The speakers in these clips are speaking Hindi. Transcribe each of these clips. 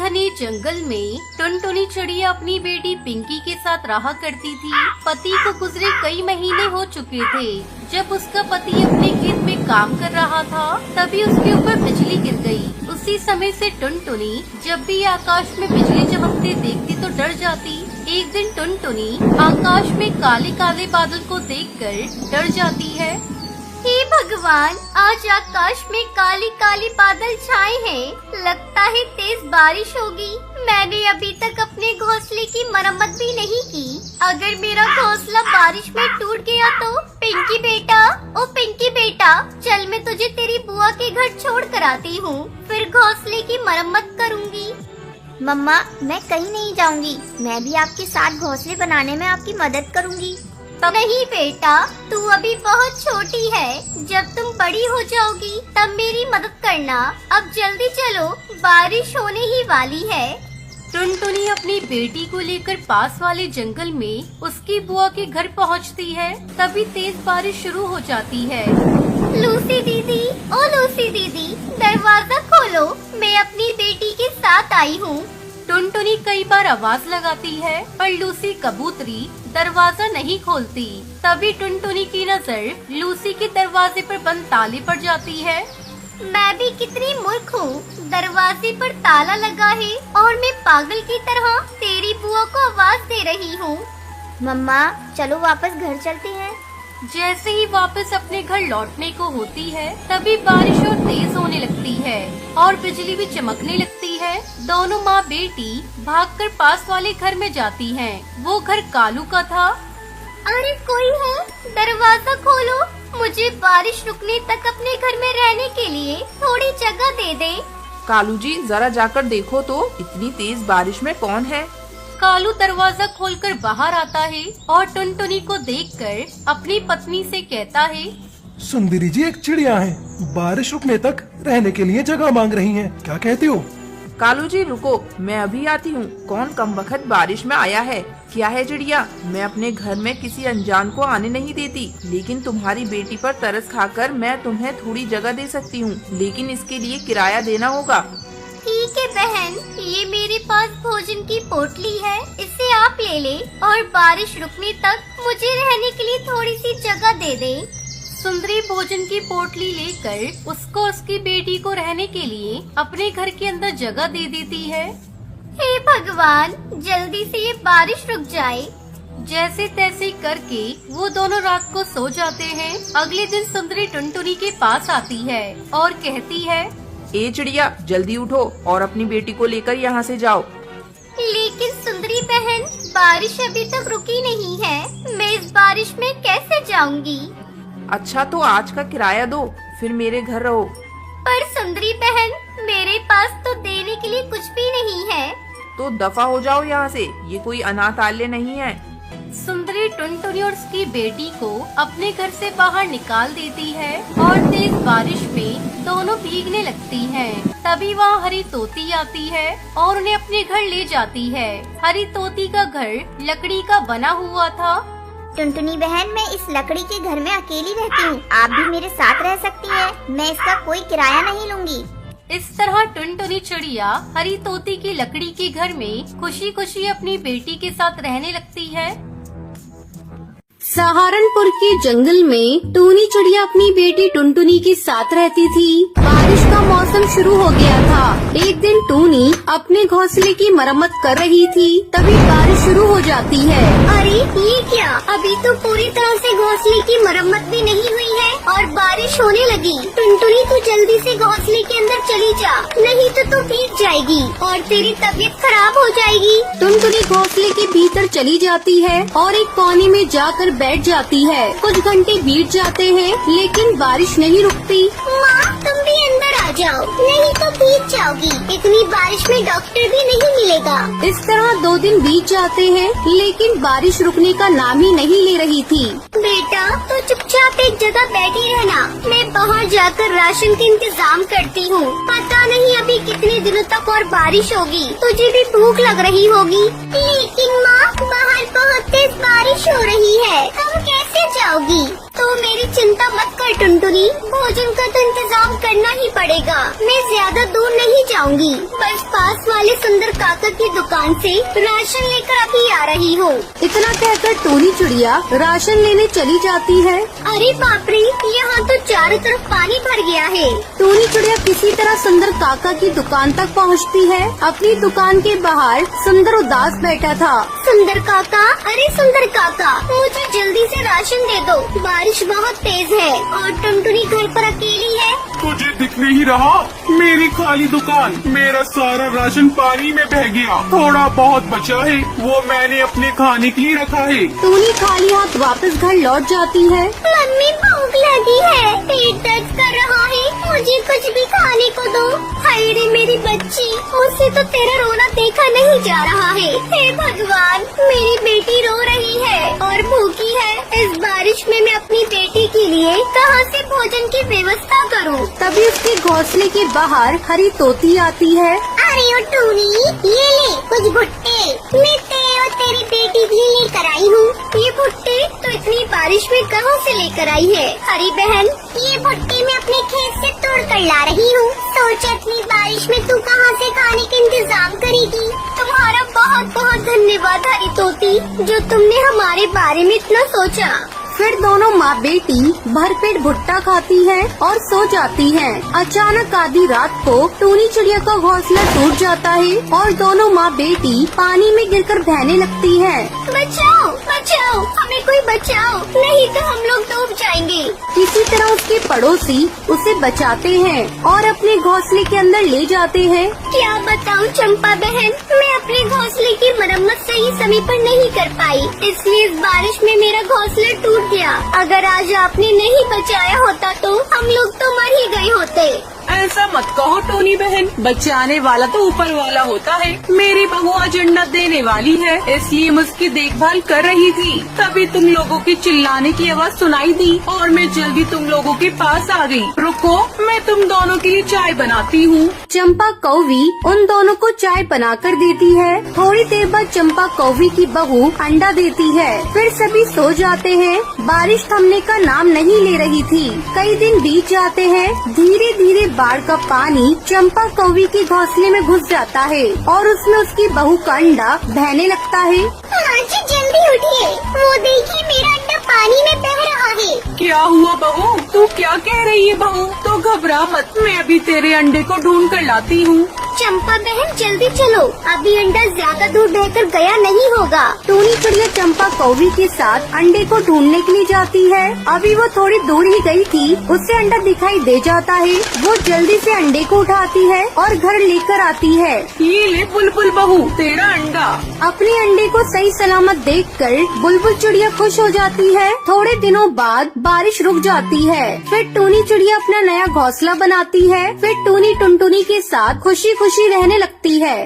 घने जंगल में टुनटुनी चिड़िया अपनी बेटी पिंकी के साथ रहा करती थी। पति को गुजरे कई महीने हो चुके थे। जब उसका पति अपने खेत में काम कर रहा था तभी उसके ऊपर बिजली गिर गई। उसी समय से टुनटुनी जब भी आकाश में बिजली चमकते देखती तो डर जाती। एक दिन टुनटुनी आकाश में काले काले बादल को देखकर डर जाती है। हे भगवान, आज आकाश में काली काली बादल छाए हैं। लगता है तेज बारिश होगी। मैंने अभी तक अपने घोंसले की मरम्मत भी नहीं की। अगर मेरा घोंसला बारिश में टूट गया तो पिंकी बेटा, ओ पिंकी बेटा, चल मैं तुझे तेरी बुआ के घर छोड़ कर आती हूँ, फिर घोंसले की मरम्मत करूँगी। मम्मा, मैं कहीं नहीं जाऊंगी। मैं भी आपके साथ घोंसले बनाने में आपकी मदद करूंगी। नहीं बेटा, तू अभी बहुत छोटी है। जब तुम बड़ी हो जाओगी तब मेरी मदद करना। अब जल्दी चलो, बारिश होने ही वाली है। टुनटुनी अपनी बेटी को लेकर पास वाले जंगल में उसकी बुआ के घर पहुंचती है। तभी तेज बारिश शुरू हो जाती है। लूसी दीदी, ओ लूसी दीदी, दरवाजा खोलो, मैं अपनी बेटी के साथ आई हूँ। टुनटुनी कई बार आवाज लगाती है पर लूसी कबूतरी दरवाजा नहीं खोलती। तभी टुनटुनी की नजर लूसी के दरवाजे पर बंद ताले पर जाती है। मैं भी कितनी मूर्ख हूँ, दरवाजे पर ताला लगा है और मैं पागल की तरह तेरी बुआ को आवाज दे रही हूँ। मम्मा, चलो वापस घर चलते हैं। जैसे ही वापस अपने घर लौटने को होती है तभी बारिश और तेज होने लगती है और बिजली भी चमकने लगती है। दोनों माँ बेटी भागकर पास वाले घर में जाती हैं। वो घर कालू का था। अरे कोई है, दरवाजा खोलो, मुझे बारिश रुकने तक अपने घर में रहने के लिए थोड़ी जगह दे दे। कालू जी, जरा जाकर देखो तो इतनी तेज बारिश में कौन है। कालू दरवाजा खोलकर बाहर आता है और टुनटुनी को देखकर अपनी पत्नी से कहता है, सुंदरी जी, एक चिड़िया है, बारिश रुकने तक रहने के लिए जगह मांग रही हैं। क्या कहती हो? कालू जी रुको, मैं अभी आती हूँ। कौन कमबख्त बारिश में आया है? क्या है चिड़िया, मैं अपने घर में किसी अनजान को आने नहीं देती, लेकिन तुम्हारी बेटी पर तरस खाकर मैं तुम्हें थोड़ी जगह दे सकती हूँ, लेकिन इसके लिए किराया देना होगा। ठीक है बहन, ये मेरे पास भोजन की पोटली है, इसे आप ले ले और बारिश रुकने तक मुझे रहने के लिए थोड़ी सी जगह दे दे। सुंदरी भोजन की पोटली लेकर उसको उसकी बेटी को रहने के लिए अपने घर के अंदर जगह दे देती है। हे भगवान, जल्दी से ये बारिश रुक जाए। जैसे तैसे करके वो दोनों रात को सो जाते हैं। अगले दिन सुंदरी टुनटुनी के पास आती है और कहती है, ए चिड़िया, जल्दी उठो और अपनी बेटी को लेकर यहाँ से जाओ। लेकिन सुंदरी बहन, बारिश अभी तक रुकी नहीं है, मैं इस बारिश में कैसे जाऊंगी? अच्छा तो आज का किराया दो, फिर मेरे घर रहो। पर सुंदरी बहन, मेरे पास तो देने के लिए कुछ भी नहीं है। तो दफा हो जाओ यहाँ से, ये कोई अनाथालय नहीं है। सुंदरी टुनटुनी और उसकी बेटी को अपने घर से बाहर निकाल देती है और तेज बारिश में दोनों भीगने लगती हैं। तभी वहाँ हरी तोती आती है और उन्हें अपने घर ले जाती है। हरी तोती का घर लकड़ी का बना हुआ था। टुनटुनी बहन, मैं इस लकड़ी के घर में अकेली रहती हूँ, आप भी मेरे साथ रह सकती हैं। मैं इसका कोई किराया नहीं लूंगी। इस तरह टुनटुनी चिड़िया हरी तोती की लकड़ी के घर में खुशी खुशी अपनी बेटी के साथ रहने लगती है। सहारनपुर के जंगल में टूनी चिड़िया अपनी बेटी टुनटुनी के साथ रहती थी। बारिश का मौसम शुरू हो गया था। एक दिन टूनी अपने घोंसले की मरम्मत कर रही थी, तभी बारिश शुरू हो जाती है। अरे ये क्या, अभी तो पूरी तरह से घोंसले की मरम्मत भी नहीं हुई है और बारिश होने लगी। टुनटुनी तू जल्दी से घोंसले के अंदर चली जा, नहीं तो तू भीग जाएगी और तेरी तबीयत खराब हो जाएगी। टुनटुनी घोंसले के भीतर चली जाती है और एक कोने में जाकर बैठ जाती है। कुछ घंटे बीत जाते हैं लेकिन बारिश नहीं रुकती। माँ, तुम भी अंदर आ जाओ, नहीं तो भीग जाओगी। इतनी बारिश में डॉक्टर भी नहीं मिलेगा। इस तरह 2 दिन बीत जाते हैं लेकिन बारिश रुकने का नाम ही नहीं ले रही थी। बेटा, तो चुपचाप एक जगह बैठी रहना, मैं बाहर जाकर राशन का इंतजाम करती हूँ। पता नहीं अभी कितने दिनों तक और बारिश होगी, तुझे भी भूख लग रही होगी। लेकिन माँ, बाहर बहुत तेज बारिश हो रही है, तुम कैसे जाओगी? तो मेरी चिंता मत कर टुनटुनी, भोजन का तो इंतजाम करना ही पड़ेगा। मैं ज्यादा दूर नहीं जाऊंगी, बस पास वाले सुंदर काका की दुकान से राशन लेकर अभी आ रही हूँ। इतना कहकर टोनी चिड़िया राशन लेने चली जाती है। अरे बाप रे, यहाँ तो चारों तरफ पानी भर गया है। टोनी चिड़िया किसी तरह सुंदर काका की दुकान तक पहुँचती है। अपनी दुकान के बाहर सुंदर उदास बैठा था। सुंदर काका, अरे सुंदर काका, मुझे जल्दी से राशन दे दो, बारिश बहुत तेज है और टुनटुनी घर पर अकेली है। तुझे दिख नहीं रहा? मेरी खाली दुकान, मेरा सारा राशन पानी में बह गया। थोड़ा बहुत बचा है, वो मैंने अपने खाने के लिए रखा है। टोनी खाली हाथ वापस घर लौट जाती है। मम्मी भूख लगी है, पेट दर्द कर रहा है, मुझे कुछ भी खाने को दो। हाय रे मेरी बच्ची, मुझसे तो तेरा रोना देखा नहीं जा रहा है। हे भगवान, मेरी बेटी रो रही है और भूखी है। इस बारिश में मैं अपनी बेटी के लिए कहाँ से भोजन की व्यवस्था करूँ? तभी उसके घोंसले के बाहर हरी तोती आती है। अरे ओ टूनी, ये ले कुछ भुट्टे, मैं तेरे और तेरी बेटी के लिए लेकर आई हूँ। ये भुट्टे तो इतनी बारिश में कहाँ से लेकर आई है? हरी बहन, ये भुट्टे मैं अपने खेत से तोड़ कर ला रही हूँ। सोचा इतनी बारिश में तू कहाँ से खाने का इंतजाम करेगी। तुम्हारा बहुत बहुत धन्यवाद हरी तोती, जो तुमने हमारे बारे में इतना सोचा। फिर दोनों माँ बेटी भरपेट भुट्टा खाती हैं और सो जाती हैं। अचानक आधी रात को टोनी चिड़िया का घोंसला टूट जाता है और दोनों माँ बेटी पानी में गिरकर बहने लगती हैं। बचाओ बचाओ, हमें कोई बचाओ, नहीं तो हम लोग डूब जाएंगे। किसी तरह उसके पड़ोसी उसे बचाते हैं और अपने घोंसले के अंदर ले जाते हैं। क्या बताऊँ चंपा बहन, मैं अपने घोंसले की मरम्मत सही समय पर नहीं कर पाई, इसलिए इस बारिश में मेरा घोंसला टूट गया। अगर आज आपने नहीं बचाया होता तो हम लोग तो मर ही गए होते। ऐसा मत कहो टोनी बहन, बचाने वाला तो ऊपर वाला होता है। मेरी बहू आज अंडा देने वाली है, इसलिए मैं उसकी देखभाल कर रही थी। तभी तुम लोगों की चिल्लाने की आवाज सुनाई दी और मैं जल्दी तुम लोगों के पास आ गई। रुको, मैं तुम दोनों के लिए चाय बनाती हूँ। चंपा कौवी उन दोनों को चाय बनाकर देती है। थोड़ी देर बाद चंपा कौवी की बहू अंडा देती है। फिर सभी सो जाते हैं। बारिश थमने का नाम नहीं ले रही थी। कई दिन बीत जाते हैं। धीरे धीरे बाढ़ का पानी चंपा कौवी के घोंसले में घुस जाता है और उसमें उसकी बहू का अंडा बहने लगता है। माँ जी जल्दी उठिए, वो देखिए मेरा अंडा पानी में बह रहा है। क्या हुआ बहू? तू क्या कह रही है बहू? तो घबरा मत, मैं अभी तेरे अंडे को ढूंढ कर लाती हूँ। चंपा बहन जल्दी चलो, अभी अंडा ज्यादा दूर बहकर गया नहीं होगा। टोनी चिड़िया चंपा कौवी के साथ अंडे को ढूंढने के लिए जाती है। अभी वो थोड़ी दूर ही गई थी, उससे अंडा दिखाई दे जाता है। वो जल्दी से अंडे को उठाती है और घर लेकर आती है। ये ले बुलबुल बहू, तेरा अंडा। अपने अंडे को सही सलामत देखकर बुलबुल चिड़िया खुश हो जाती है। थोड़े दिनों बाद बारिश रुक जाती है। फिर टोनी चिड़िया अपना नया घोंसला बनाती है। फिर टोनी टुनटुनी के साथ खुशी खुशी रहने लगती है।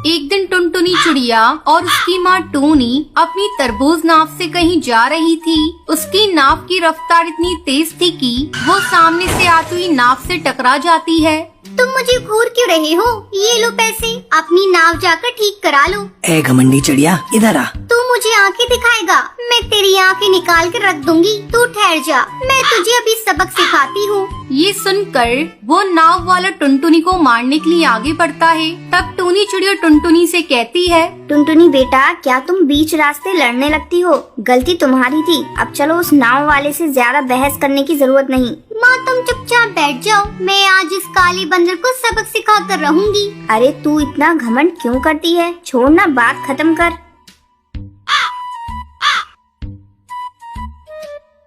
एक दिन टुनटुनी चिड़िया और उसकी माँ टूनी अपनी तरबूज नाव से कहीं जा रही थी। उसकी नाव की रफ्तार इतनी तेज थी कि वो सामने से आती हुई नाव से टकरा जाती है। तुम मुझे घूर क्यों रहे हो? ये लो पैसे, अपनी नाव जाकर ठीक करा लो। ए घमंडी चिड़िया, इधर आ। तू मुझे आंखें दिखाएगा, मैं तेरी आंखें निकाल कर रख दूंगी। तू ठहर जा, मैं तुझे अभी सबक सिखाती हूँ। ये सुनकर वो नाव वाला टुनटुनी को मारने के लिए आगे बढ़ता है। तब टूनी चिड़िया टुनटुनी से कहती है, टुनटुनी बेटा, क्या तुम बीच रास्ते लड़ने लगती हो? गलती तुम्हारी थी, अब चलो उस नाव वाले से ज्यादा बहस करने की जरूरत नहीं। माँ तुम चुपचाप बैठ जाओ, मैं आज इस काले बंदर को सबक सिखा कर रहूंगी। अरे तू इतना घमंड क्यों करती है? छोड़ ना, बात खत्म कर।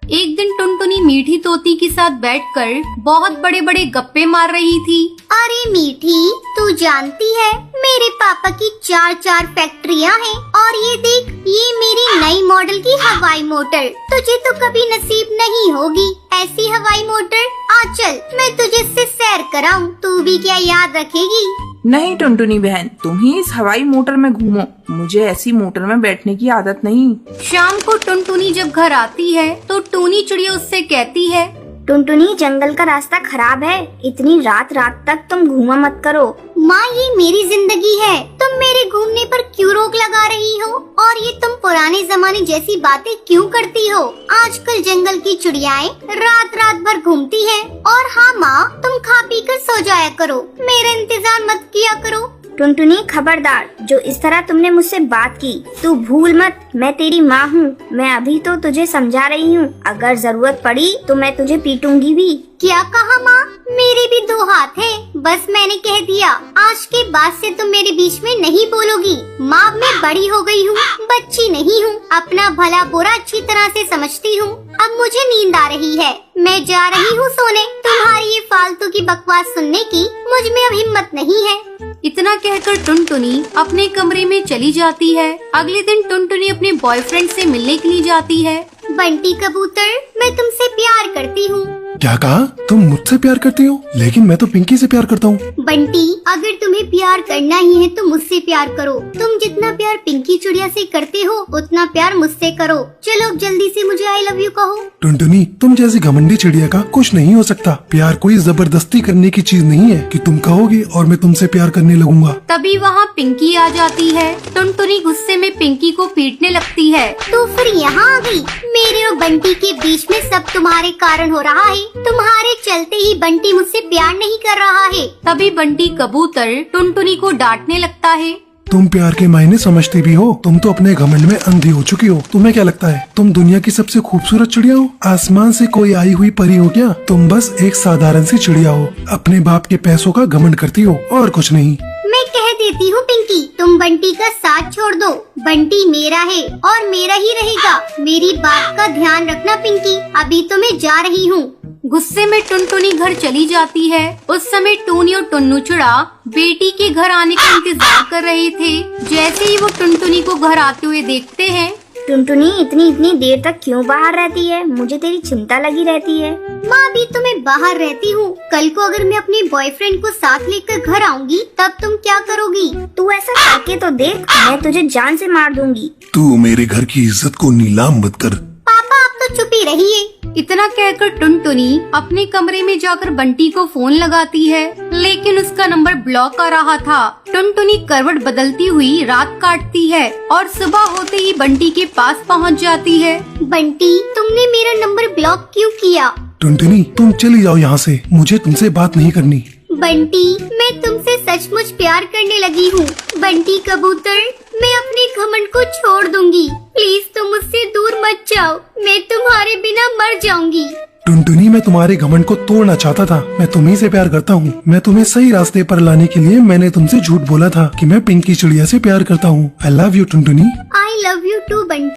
एक दिन टुनटुनी मीठी तोती के साथ बैठकर बहुत बड़े बड़े गप्पे मार रही थी। अरे मीठी, तू जानती है मेरे पापा की 4 फैक्ट्रियाँ हैं और ये देख, ये मेरी नई मॉडल की हवाई मोटर। तुझे तो कभी नसीब नहीं होगी ऐसी हवाई मोटर। आ चल, मैं तुझे इससे सैर कराऊं, तू भी क्या याद रखेगी? नहीं टुनटुनी बहन, तुम ही इस हवाई मोटर में घूमो, मुझे ऐसी मोटर में बैठने की आदत नहीं। शाम को टुनटुनी जब घर आती है तो टूनी चिड़िया उससे कहती है, टुनटुनी जंगल का रास्ता खराब है, इतनी रात रात तक तुम घूमा मत करो। माँ ये मेरी जिंदगी है, तुम तुम मेरे घूमने पर क्यों रोक लगा रही हो? और ये तुम पुराने जमाने जैसी बातें क्यों करती हो? आजकल जंगल की चिड़ियाएं रात रात भर घूमती हैं। और हाँ माँ, तुम खा पी कर सो जाया करो, मेरा इंतजार मत किया करो। टुनटुनी खबरदार, जो इस तरह तुमने मुझसे बात की, तू भूल मत मैं तेरी माँ हूँ। मैं अभी तो तुझे समझा रही हूँ, अगर जरूरत पड़ी तो मैं तुझे पीटूंगी भी। क्या कहा माँ? मेरे भी 2 हाथ है, बस मैंने कह दिया। आज के बाद से तुम मेरे बीच में नहीं बोलोगी। माँ, मैं बड़ी हो गई हूँ, बच्ची नहीं हूँ। अपना भला बुरा अच्छी तरह से समझती हूँ। अब मुझे नींद आ रही है, मैं जा रही हूँ सोने। तुम्हारी ये फालतू की बकवास सुनने की मुझ में अब हिम्मत नहीं है। इतना कहकर टुनटुनी अपने कमरे में चली जाती है। अगले दिन टुनटुनी अपने बॉयफ्रेंड से मिलने के लिए जाती है। बंटी कबूतर, मैं तुमसे प्यार करती हूँ। क्या कहा? तुम मुझसे प्यार करती हो? लेकिन मैं तो पिंकी से प्यार करता हूँ। बंटी, अगर तुम्हें प्यार करना ही है तो मुझसे प्यार करो। तुम जितना प्यार पिंकी चिड़िया से करते हो उतना प्यार मुझसे करो। चलो अब जल्दी से मुझे आई लव यू कहो। टुनटुनी, तुम जैसी घमंडी चिड़िया का कुछ नहीं हो सकता। प्यार कोई जबरदस्ती करने की चीज नहीं है कि तुम कहोगे और मैं तुमसे प्यार करने लगूंगा। तभी वहाँ पिंकी आ जाती है। टुनटुनी गुस्से में पिंकी को पीटने लगती है। तो फिर यहाँ आ गई। मेरे और बंटी के बीच में सब तुम्हारे कारण हो रहा है। तुम्हारे चलते ही बंटी मुझसे प्यार नहीं कर रहा है। तभी बंटी कबूतर टुनटुनी को डांटने लगता है। तुम प्यार के मायने समझती भी हो? तुम तो अपने घमंड में अंधी हो चुकी हो। तुम्हें क्या लगता है तुम दुनिया की सबसे खूबसूरत चिड़िया हो? आसमान से कोई आई हुई परी हो क्या? तुम बस एक साधारण सी चिड़िया हो। अपने बाप के पैसों का घमंड करती हो और कुछ नहीं। मैं कह देती हूँ पिंकी, तुम बंटी का साथ छोड़ दो। बंटी मेरा है और मेरा ही रहेगा। मेरी बात का ध्यान रखना पिंकी। अभी तो मैं जा रही हूँ। गुस्से में टुनटुनी घर चली जाती है। उस समय टूनी और टुन्नू चिड़ा बेटी के घर आने का इंतजार कर रहे थे। जैसे ही वो टुनटुनी को घर आते हुए देखते हैं। टुनटुनी इतनी देर तक क्यों बाहर रहती है? मुझे तेरी चिंता लगी रहती है। माँ, अभी तो मैं बाहर रहती हूँ। कल को अगर मैं अपने बॉयफ्रेंड को साथ लेकर घर आऊंगी तब तुम क्या करोगी? तू ऐसा करके तो देख, मैं तुझे जान से मार दूंगी। तू मेरे घर की इज्जत को नीलाम मत कर। पापा, आप तो चुप ही रहिए। इतना कहकर टुनटुनी अपने कमरे में जाकर बंटी को फोन लगाती है, लेकिन उसका नंबर ब्लॉक आ रहा था। टुनटुनी करवट बदलती हुई रात काटती है और सुबह होते ही बंटी के पास पहुंच जाती है। बंटी, तुमने मेरा नंबर ब्लॉक क्यों किया? टुनटुनी, तुम चली जाओ यहाँ से, मुझे तुमसे बात नहीं करनी। बंटी, मैं तुमसे सचमुच प्यार करने लगी हूँ। बंटी कबूतर, मैं अपने घमंड को छोड़ दूंगी। प्लीज तुम मुझसे दूर मत जाओ, मैं तुम्हारे बिना मर जाऊंगी। टुनटुनी, मैं तुम्हारे घमंड को तोड़ना चाहता था। मैं तुम्ही से प्यार करता हूँ। मैं तुम्हें सही रास्ते पर लाने के लिए मैंने तुमसे झूठ बोला था कि मैं पिंकी चिड़िया से प्यार करता हूँ। आई love you Tuntuni. I love you too Bunty.